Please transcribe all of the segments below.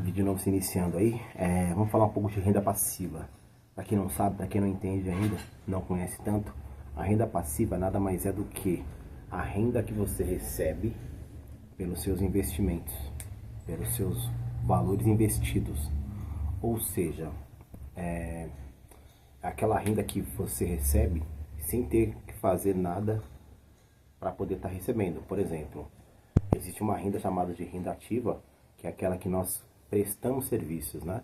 Vídeo novo se iniciando aí. Vamos falar um pouco de renda passiva. Para quem não sabe, para quem não entende ainda, não conhece tanto, a renda passiva nada mais é do que a renda que você recebe pelos seus investimentos, pelos seus valores investidos. Ou seja, aquela renda que você recebe sem ter que fazer nada para poder estar recebendo. Por exemplo, existe uma renda chamada de renda ativa, que é aquela que nós prestamos serviços, né?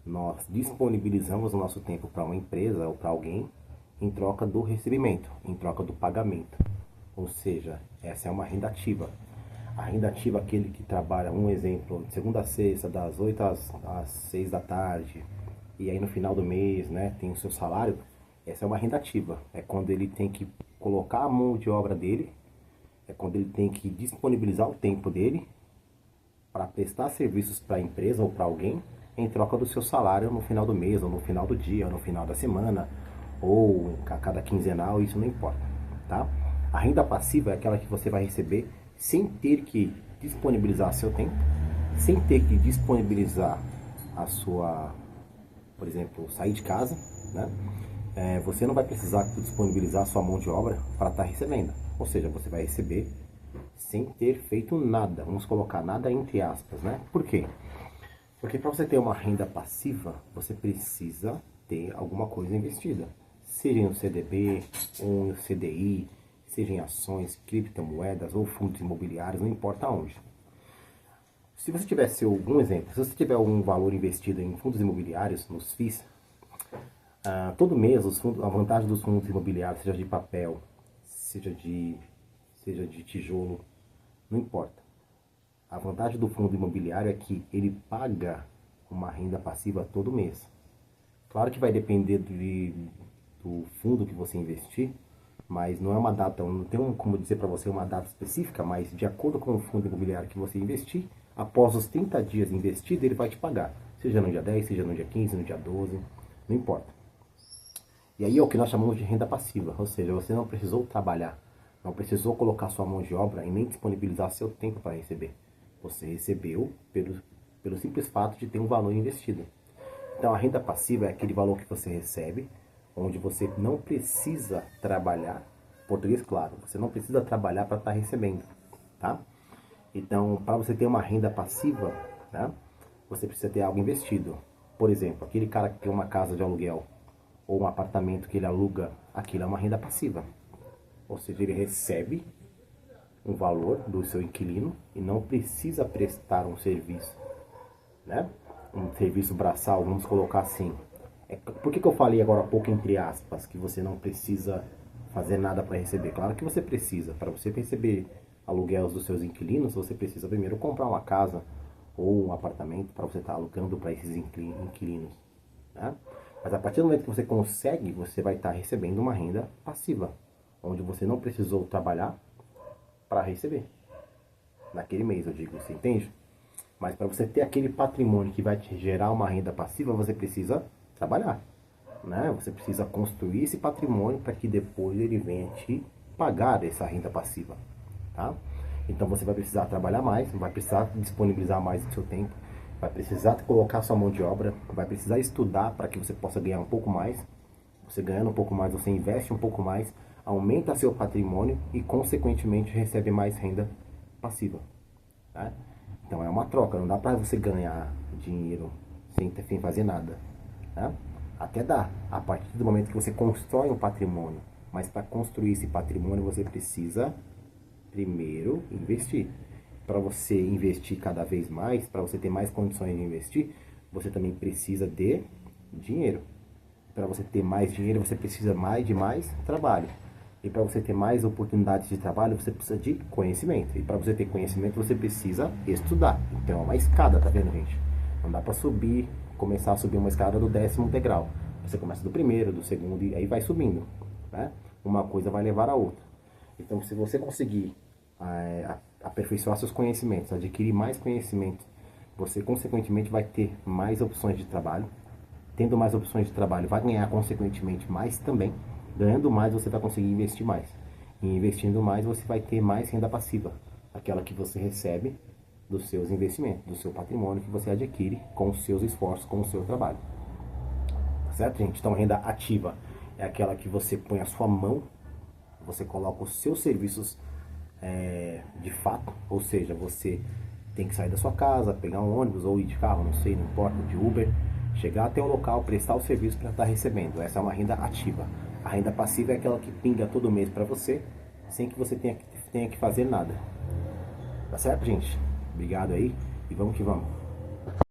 Nós disponibilizamos o nosso tempo para uma empresa ou para alguém em troca do recebimento, em troca do pagamento. Ou seja, essa é uma renda ativa. A renda ativa é aquele que trabalha, um exemplo, de segunda a sexta, das 8 às 6 da tarde, e aí no final do mês, né, tem o seu salário. Essa é uma renda ativa. É quando ele tem que colocar a mão de obra dele, é quando ele tem que disponibilizar o tempo dele para prestar serviços para a empresa ou para alguém em troca do seu salário no final do mês, ou no final do dia, ou no final da semana, ou a cada quinzenal, isso não importa, tá? A renda passiva é aquela que você vai receber sem ter que disponibilizar seu tempo, sem ter que disponibilizar a sua, por exemplo, sair de casa, né? Você não vai precisar disponibilizar a sua mão de obra para estar recebendo, ou seja, você vai receber sem ter feito nada, vamos colocar nada entre aspas, né? Por quê? Porque para você ter uma renda passiva, você precisa ter alguma coisa investida, seja em um CDB, ou em um CDI, seja em ações, criptomoedas ou fundos imobiliários, não importa onde. Se você tivesse algum exemplo, se você tiver algum valor investido em fundos imobiliários, nos FIIs, todo mês a vantagem dos fundos imobiliários, seja de papel, seja de tijolo, não importa. A vantagem do fundo imobiliário é que ele paga uma renda passiva todo mês. Claro que vai depender do fundo que você investir, mas não é uma data, não tem como dizer para você uma data específica, mas de acordo com o fundo imobiliário que você investir, após os 30 dias investido, ele vai te pagar. Seja no dia 10, seja no dia 15, no dia 12, não importa. E aí é o que nós chamamos de renda passiva, ou seja, você não precisou trabalhar, não precisou colocar sua mão de obra e nem disponibilizar seu tempo para receber. Você recebeu pelo simples fato de ter um valor investido. Então a renda passiva é aquele valor que você recebe, onde você não precisa trabalhar, português claro, você não precisa trabalhar para estar recebendo, tá? Então, para você ter uma renda passiva, né, você precisa ter algo investido. Por exemplo, aquele cara que tem uma casa de aluguel ou um apartamento que ele aluga, aquilo é uma renda passiva. Ou seja, ele recebe um valor do seu inquilino e não precisa prestar um serviço, né? Um serviço braçal, vamos colocar assim. Por que eu falei agora há pouco, entre aspas, que você não precisa fazer nada para receber? Claro que você precisa. Para você receber aluguéis dos seus inquilinos, você precisa primeiro comprar uma casa ou um apartamento para você estar alugando para esses inquilinos, né? Mas a partir do momento que você consegue, você vai estar recebendo uma renda passiva, onde você não precisou trabalhar para receber. Naquele mês, eu digo, você entende? Mas para você ter aquele patrimônio que vai te gerar uma renda passiva, você precisa trabalhar, né? Você precisa construir esse patrimônio para que depois ele venha te pagar essa renda passiva, tá? Então você vai precisar trabalhar mais, vai precisar disponibilizar mais do seu tempo, vai precisar colocar sua mão de obra, vai precisar estudar para que você possa ganhar um pouco mais. Você ganhando um pouco mais, você investe um pouco mais, aumenta seu patrimônio e consequentemente recebe mais renda passiva, tá? Então é uma troca, não dá para você ganhar dinheiro sem fazer nada, tá? Até dá, a partir do momento que você constrói um patrimônio, mas para construir esse patrimônio você precisa primeiro investir. Para você investir cada vez mais, para você ter mais condições de investir, você também precisa de dinheiro. Para você ter mais dinheiro, você precisa de mais trabalho. E para você ter mais oportunidades de trabalho, você precisa de conhecimento. E para você ter conhecimento, você precisa estudar. Então é uma escada, tá vendo, gente? Não dá para começar a subir uma escada do 10º degrau. Você começa do primeiro, do segundo, e aí vai subindo, né? Uma coisa vai levar a outra. Então, se você conseguir aperfeiçoar seus conhecimentos, adquirir mais conhecimento, você consequentemente vai ter mais opções de trabalho. Tendo mais opções de trabalho, vai ganhar consequentemente mais também. Ganhando mais, você vai conseguir investir mais. E investindo mais, você vai ter mais renda passiva. Aquela que você recebe dos seus investimentos, do seu patrimônio que você adquire com os seus esforços, com o seu trabalho. Tá certo, gente? Então, renda ativa é aquela que você põe a sua mão, você coloca os seus serviços de fato, ou seja, você tem que sair da sua casa, pegar um ônibus ou ir de carro, não sei, não importa, de Uber, chegar até o local, prestar o serviço para estar recebendo. Essa é uma renda ativa. A renda passiva é aquela que pinga todo mês para você, sem que você tenha que fazer nada. Tá certo, gente? Obrigado aí e vamos que vamos.